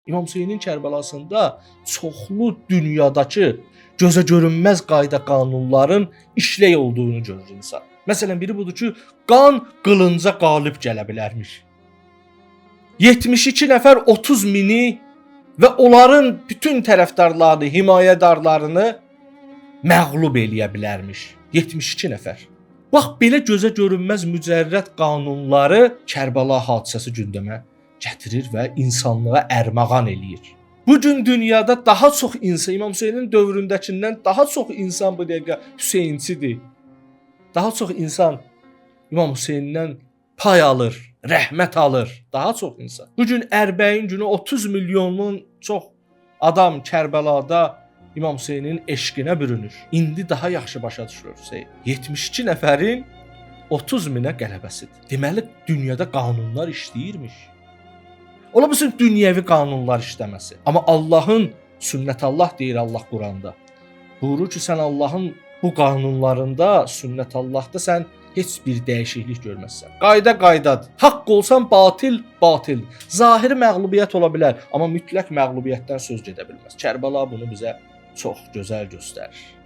İmam Hüseynin Kərbəlasında çoxlu dünyadakı gözə görünməz qayda qanunların işlək olduğunu görür insan. Məsələn, biri budur ki, qan qılınca qalib gələ bilərmiş. 72 nəfər 30 mini və onların bütün tərəfdarlarını, himayədarlarını məğlub eləyə bilərmiş. 72 nəfər. Bax, belə gözə görünməz mücərrəd qanunları Kərbəla hadisəsi gündəmə gətirir və insanlığa ərmağan eləyir. Bugün dünyada daha çox insan, İmam Hüseynin dövründəkindən daha çox insan bu dəqiqə Hüseynçidir. Daha çox insan İmam Hüseynindən pay alır, rəhmət alır. Daha çox insan. Bugün Ərbəyin günü 30 milyondan çox adam Kərbəlada İmam Hüseynin eşqinə bürünür. İndi daha yaxşı başa düşülür Hüseyn. 72 nəfərin 30 minə qələbəsidir. Deməli, dünyada qanunlar işləyirmiş. Ola bilsin dünyəvi qanunlar işləməsi. Amma Allahın sünnətəllah deyir Allah Quranda. Buyurur ki, sən Allahın bu qanunlarında, sünnətəllahda sən heç bir dəyişiklik görməzsən. Qayda qaydadır. Haqq olsan batil, batil. Zahiri məğlubiyyət ola bilər, amma mütləq məğlubiyyətdən söz gedə bilməz. Kərbəla bunu bizə çox gözəl göstərir.